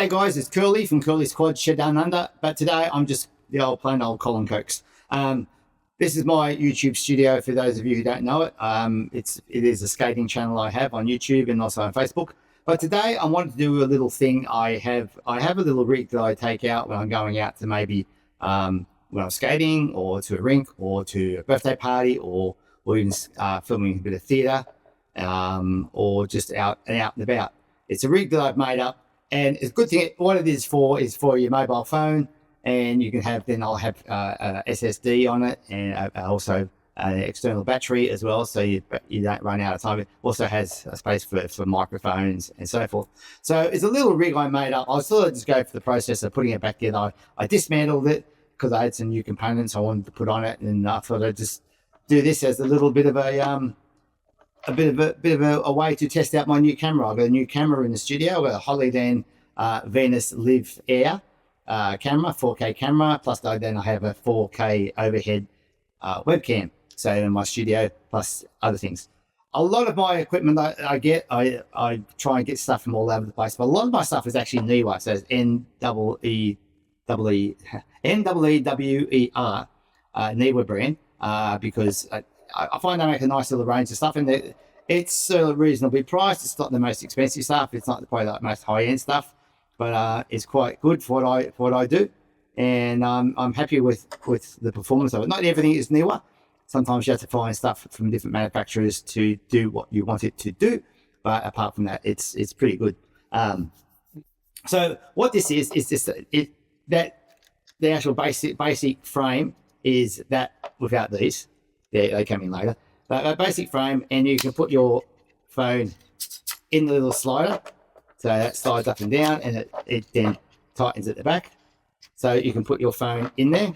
G'day guys, it's Curly from Curly's Quad Shed Down Under, but today I'm just the old plain old Colin Cokes. This is my YouTube studio for those of you who don't know it. It is a skating channel I have on YouTube and also on Facebook. But today I wanted to do a little thing. I have a little rig that I take out when I'm going out to maybe when I'm skating or to a rink or to a birthday party or even filming a bit of theatre or just out and about. It's a rig that I've made up. And it's a good thing. What it is for your mobile phone, and you can have. Then I'll have a SSD on it, and also an external battery as well, so you don't run out of time. It also has a space for microphones and so forth. So it's a little rig I made up. I thought I'd just go for the process of putting it back together. I dismantled it because I had some new components I wanted to put on it, and I thought I'd just do this as a little bit of a way to test out my new camera. I've got a new camera in the studio. I've got a Holoden Venus Live Air camera, 4K camera, plus then I have a 4K overhead webcam. So in my studio, plus other things. A lot of my equipment I get, I try and get stuff from all over the place, but a lot of my stuff is actually Neewer. So it's N-E-E-W-E-R, Neewer brand, because I find they make a nice little range of stuff, and it's reasonably priced. It's not the most expensive stuff. It's not probably the most high-end stuff, but it's quite good for what I do, and I'm happy with the performance of it. Not everything is Neewer. Sometimes you have to find stuff from different manufacturers to do what you want it to do, but apart from that, it's pretty good. So what this is just that the actual basic frame is that without these. They come in later. But a basic frame, and you can put your phone in the little slider. So that slides up and down, and it then tightens at the back. So you can put your phone in there.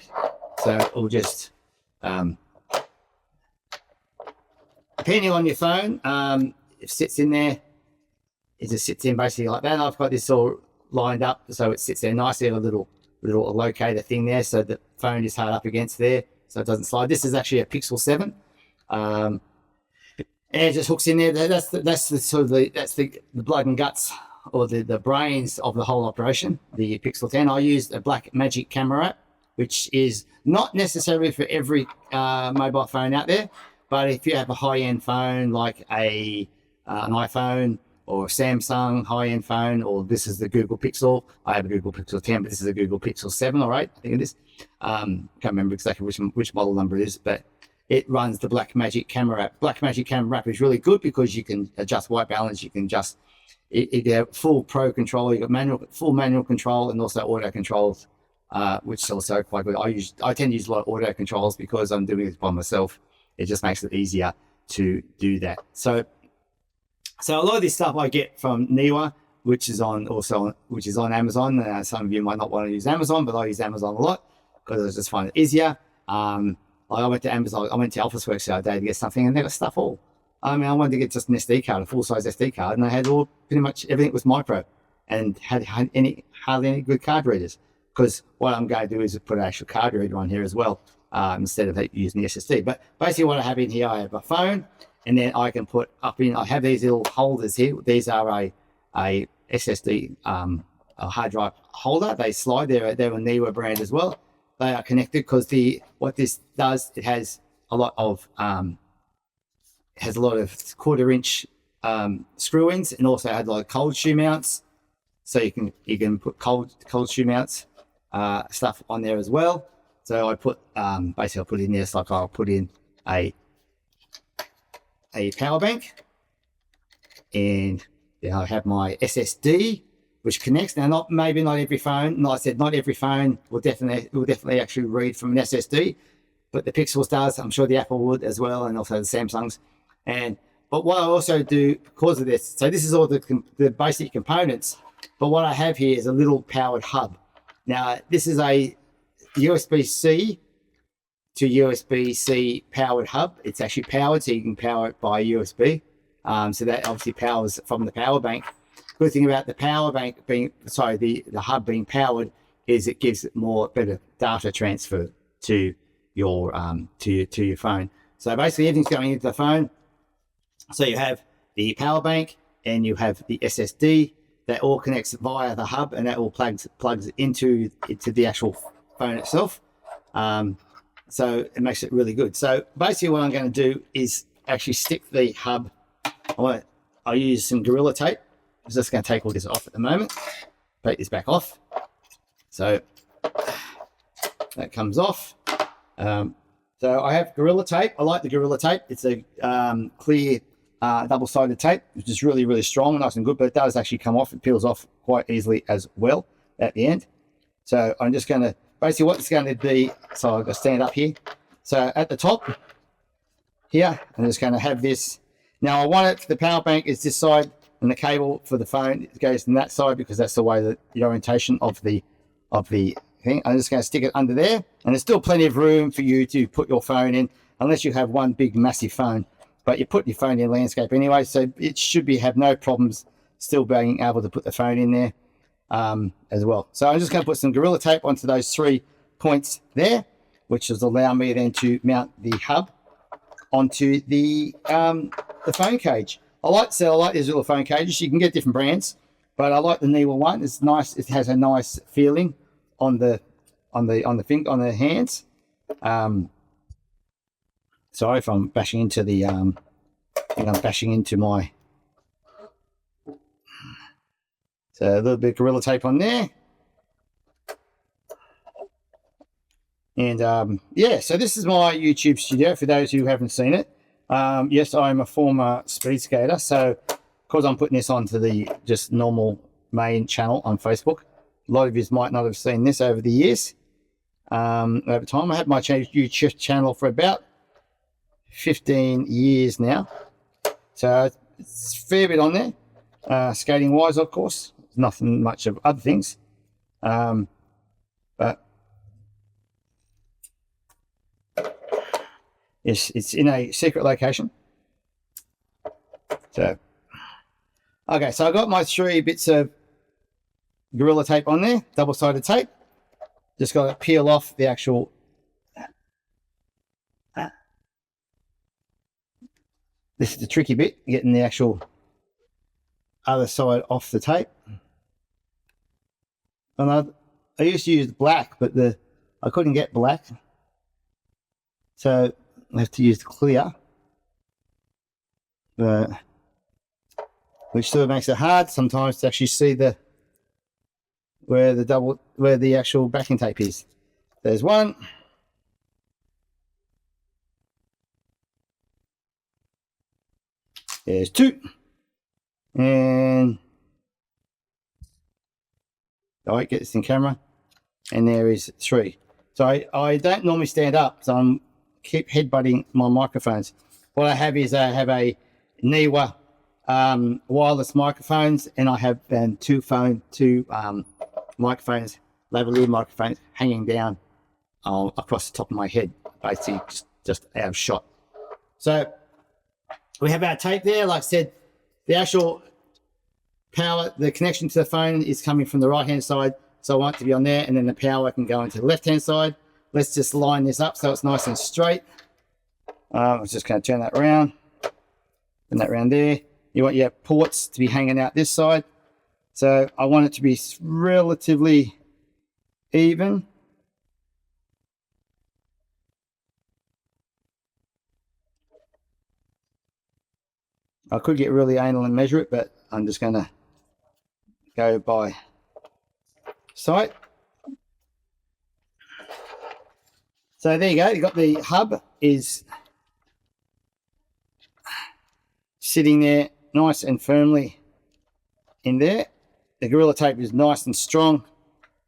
So it will just, depending on your phone, it sits in there. It just sits in basically like that. And I've got this all lined up, so it sits there nicely. A little locator thing there, so the phone is hard up against there, so it doesn't slide. This is actually a Pixel 7, and it just hooks in there. That's the blood and guts, or the brains of the whole operation. The Pixel 10. I used a Blackmagic camera app, which is not necessarily for every mobile phone out there, but if you have a high-end phone like an iPhone or a Samsung high-end phone, or this is the Google Pixel. I have a Google Pixel 10, but this is a Google Pixel 7 or 8, I think it is. Can't remember exactly which model number it is, but it runs the Blackmagic camera app. Blackmagic camera app is really good because you can adjust white balance, you can just you have full pro control, you got full manual control, and also auto controls, which is also quite good. I tend to use a lot of auto controls because I'm doing this by myself. It just makes it easier to do that. So a lot of this stuff I get from Neewer, which is on Amazon. Some of you might not want to use Amazon, but I use Amazon a lot because I just find it easier. I went to Amazon. I went to Officeworks the other day to get something, and they got stuff all. I mean, I wanted to get just an SD card, a full-size SD card, and they had pretty much everything was micro, and had hardly any good card readers. Because what I'm going to do is put an actual card reader on here as well, instead of using the SSD. But basically, what I have in here, I have a phone. And then I can put up in, I have these little holders here. These are a SSD, a hard drive holder. They slide. They're a Neewer brand as well. They are connected because what this does, it has a lot of 1/4-inch screw ins, and also had a lot of cold shoe mounts. So you can put cold shoe mounts stuff on there as well. So I put basically I'll put in this, like I'll put in a power bank, and then I have my SSD which connects. Now, maybe not every phone, like I said, not every phone will definitely actually read from an SSD, but the Pixels does. I'm sure the Apple would as well, and also the Samsungs. But what I also do because of this, so this is all the basic components, but what I have here is a little powered hub. Now this is a USB-C to USB-C powered hub. It's actually powered, so you can power it by USB. So that obviously powers from the power bank. Good thing about the power bank the hub being powered is it gives it better data transfer to your phone. So basically everything's going into the phone. So you have the power bank and you have the SSD that all connects via the hub, and that all plugs into the actual phone itself. So it makes it really good. So basically what I'm going to do is actually stick the hub. I'll use some Gorilla Tape. I'm just going to take all this off at the moment. Take this back off. So that comes off. So I have Gorilla Tape. I like the Gorilla Tape. It's a clear double-sided tape, which is really, really strong and nice and good, but it does actually come off. It peels off quite easily as well at the end. So I'm just going to, basically what it's going to be, so I'll just stand up here. So at the top here, I'm just going to have this. Now I want it, the power bank is this side, and the cable for the phone goes on that side because that's the way that the orientation of the thing. I'm just going to stick it under there, and there's still plenty of room for you to put your phone in, unless you have one big massive phone. But you put your phone in landscape anyway, so it should have no problems still being able to put the phone in there as well. So I'm just going to put some Gorilla Tape onto those 3 points there, which will allow me then to mount the hub onto the phone cage. I like these little phone cages. You can get different brands, but I like the Neewer one. It's nice. It has a nice feeling on the hands. Sorry if I'm bashing into the I'm bashing into my, so a little bit of Gorilla Tape on there. And yeah, so this is my YouTube studio for those who haven't seen it. Yes, I'm a former speed skater, so because I'm putting this onto the just normal main channel on Facebook, a lot of you might not have seen this over the years. Over time, I had my YouTube channel for about 15 years now, so it's a fair bit on there, skating wise, of course. There's nothing much of other things, but it's in a secret location. So okay, so I got my 3 bits of Gorilla Tape on there, double-sided tape. Just got to peel off the actual this is the tricky bit, getting the actual other side off the tape. And I used to use black, but I couldn't get black, so I have to use the clear, which sort of makes it hard sometimes to actually see where the actual backing tape is. There's one. There's 2, and I won't get this in camera, and there is 3. So I don't normally stand up, so I'm keep headbutting my microphones. What I have is I have a Neewer wireless microphones, and I have 2 microphones, lavalier microphones, hanging down across the top of my head, basically just out of shot. So we have our tape there. Like I said, the actual power, the connection to the phone is coming from the right hand side, so I want it to be on there, and then the power can go into the left hand side. Let's just line this up so it's nice and straight. I'm just going to turn that around, turn that around there. You want your ports to be hanging out this side, so I want it to be relatively even. I could get really anal and measure it, but I'm just going to go by sight. So there you go. You got the hub is sitting there nice and firmly in there. The Gorilla Tape is nice and strong,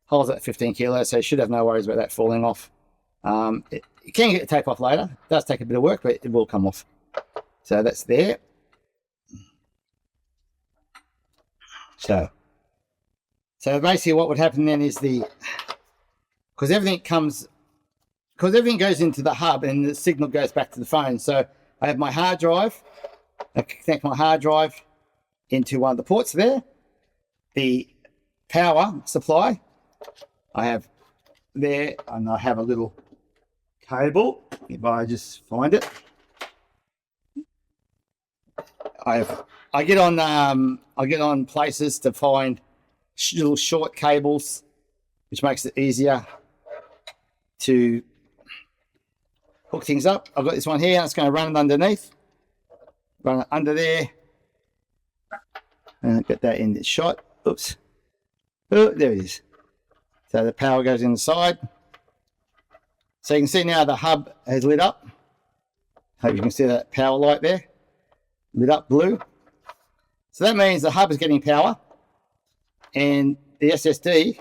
holds at 15 kilos, so you should have no worries about that falling off. You can get the tape off later. It does take a bit of work, but it will come off. So that's there. So basically what would happen then is because everything goes into the hub and the signal goes back to the phone. So I have my hard drive. I connect my hard drive into one of the ports there. The power supply I have there, and I have a little cable, if I just find it. I I get on places to find little short cables, which makes it easier to hook things up. I've got this one here. It's going to run it underneath, run it under there, and get that in the shot. Oops. Oh, there it is. So the power goes inside. So you can see now the hub has lit up. Hope you can see that power light there, lit up blue. So that means the hub is getting power and the SSD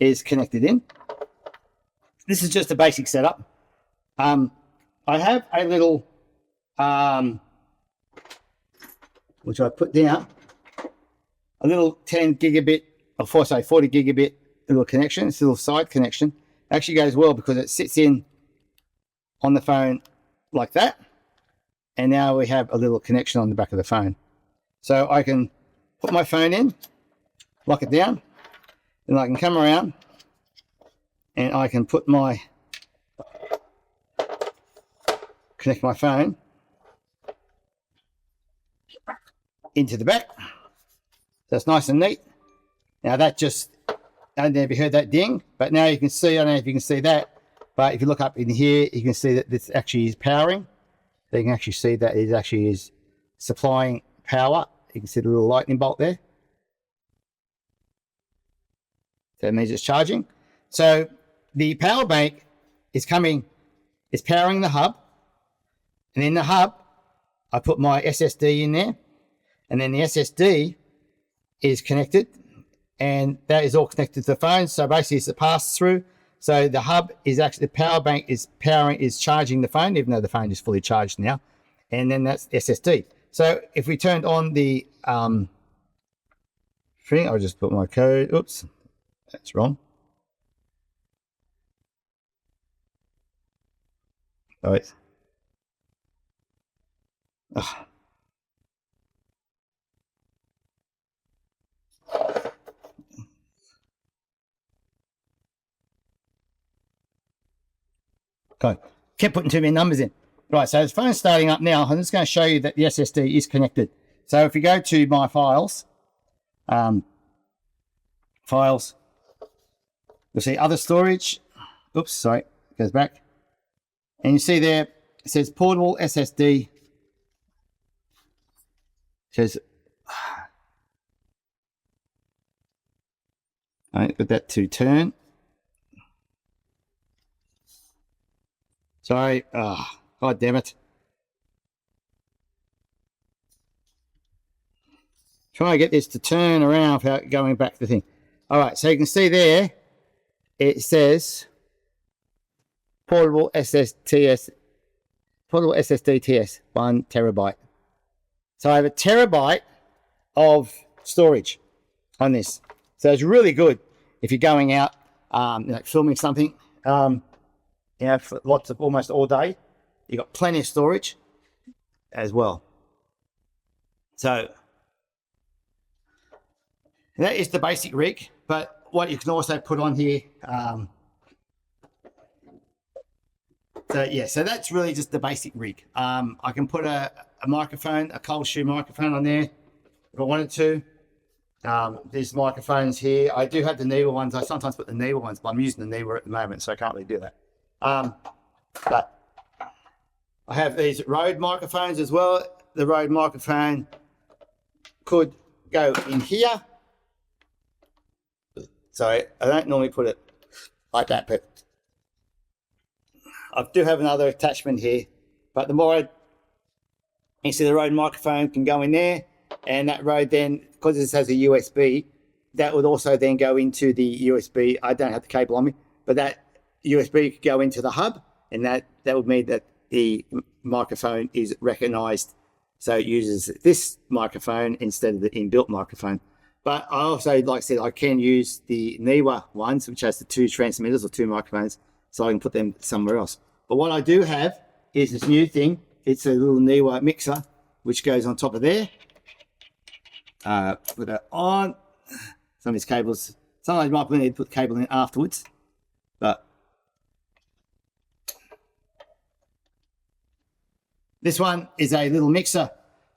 is connected in. This is just a basic setup. I have a little, which I put down, a little 10 gigabit, or 40 gigabit little connection. It's a little side connection. Actually goes well because it sits in on the phone like that. And now we have a little connection on the back of the phone. So I can put my phone in, lock it down, and I can come around and I can put connect my phone into the back. So it's nice and neat. Now that just, I don't know if you heard that ding, but now you can see, I don't know if you can see that, but if you look up in here, you can see that this actually is powering. So you can actually see that it actually is supplying power. You can see the little lightning bolt there. So it means it's charging. So the power bank is powering the hub. And in the hub, I put my SSD in there. And then the SSD is connected. And that is all connected to the phone. So basically it's a pass through. So the hub is actually, the power bank is charging the phone, even though the phone is fully charged now. And then that's SSD. So if we turned on the thing, I'll just put my code. Oops, that's wrong. All right. Oh. God, kept putting too many numbers in. Right, so the phone's starting up now. I'm just going to show you that the SSD is connected. So if you go to my files, you'll see other storage. Oops, sorry, it goes back. And you see there, it says portable SSD. It says, all right, put that to turn. Sorry, God damn it. Try to get this to turn around without going back to the thing. All right, so you can see there, it says portable SSD TS, 1 terabyte. So I have a terabyte of storage on this. So it's really good if you're going out, like filming something, for lots of, almost all day. You've got plenty of storage as well. So that is the basic rig, but what you can also put on here, so that's really just the basic rig. I can put a microphone, a cold shoe microphone on there if I wanted to. These microphones here, I do have the Neewer ones. I sometimes put the Neewer ones, but I'm using the Neewer at the moment, so I can't really do that. But I have these Rode microphones as well. The Rode microphone could go in here. Sorry, I don't normally put it like that, but I do have another attachment here. But the more you see, the Rode microphone can go in there, and that Rode then, because this has a USB, that would also then go into the USB. I don't have the cable on me, but that USB could go into the hub, and that would mean that the microphone is recognized, so it uses this microphone instead of the inbuilt microphone. But I also, like I said, I can use the Neewer ones, which has the 2 transmitters or 2 microphones, so I can put them somewhere else. But what I do have is this new thing. It's a little Neewer mixer, which goes on top of there. Put it on. Some of these cables, sometimes you might need to put the cable in afterwards, but this one is a little mixer,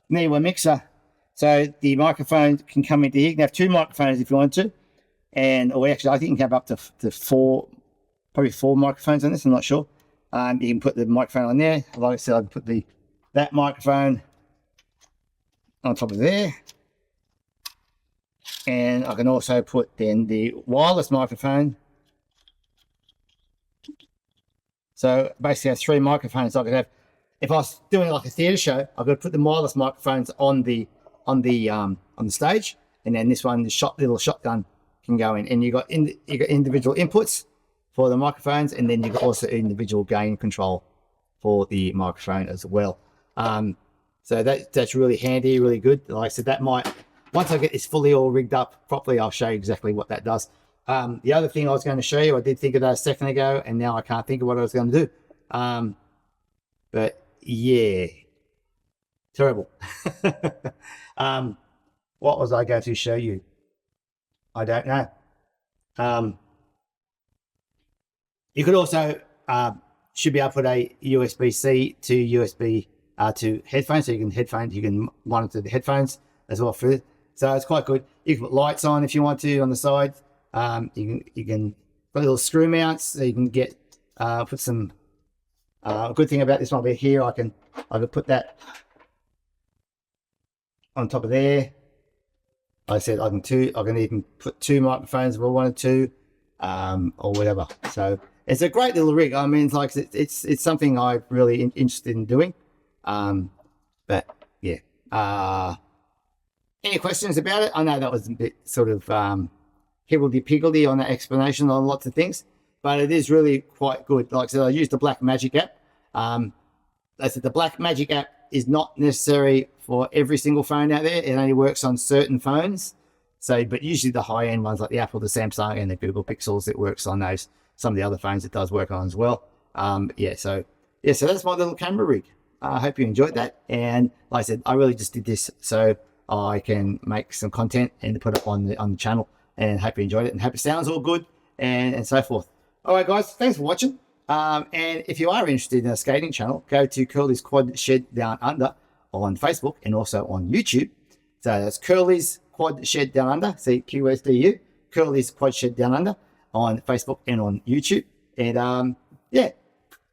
Neewer mixer, So the microphone can come into here. You can have 2 microphones if you want to. Or actually, I think you can have up to 4, probably 4 microphones on this. I'm not sure. You can put the microphone on there. Like I said, I can put that microphone on top of there. And I can also put then the wireless microphone. So basically I have 3 microphones I could have. If I was doing like a theatre show, I could put the wireless microphones on the stage, and then this one, the little shotgun, can go in. And you got individual inputs for the microphones, and then you've got also individual gain control for the microphone as well. So that's really handy, really good. Like I said, that might, once I get this fully all rigged up properly, I'll show you exactly what that does. The other thing I was going to show you, I did think of that a second ago, and now I can't think of what I was going to do. But yeah, terrible. What was I going to show you? I don't know. You could also should be able to put a USB-C to USB to headphones, so you can monitor the headphones as well through it. So it's quite good. You can put lights on if you want to on the side. You can put little screw mounts, so you can get put some. Good thing about this one over here, I could put that on top of there. Like I said, I can even put 2 microphones if I wanted to, or whatever. So it's a great little rig. I mean, it's something I'm really interested in doing. But yeah. Any questions about it? I know that was a bit sort of higgledy-piggledy on that explanation on lots of things, but it is really quite good. Like I said, I used the Blackmagic app. I said the Blackmagic app is not necessary for every single phone out there. It only works on certain phones. So, but usually the high-end ones like the Apple, the Samsung, and the Google Pixels, it works on those. Some of the other phones it does work on as well. So that's my little camera rig. I hope you enjoyed that. And like I said, I really just did this so I can make some content and put it on the channel. And hope you enjoyed it and hope it sounds all good and so forth. All right, guys, thanks for watching. And if you are interested in a skating channel, go to Curly's Quad Shed Down Under on Facebook and also on YouTube. So that's Curly's Quad Shed Down Under, CQSDU, Curly's Quad Shed Down Under on Facebook and on YouTube. And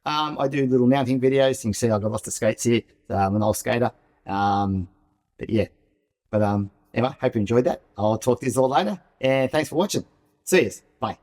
I do little mounting videos. You can see I've got lots of skates here. So I'm an old skater. Anyway, hope you enjoyed that. I'll talk to you all later. And thanks for watching. See you. Bye.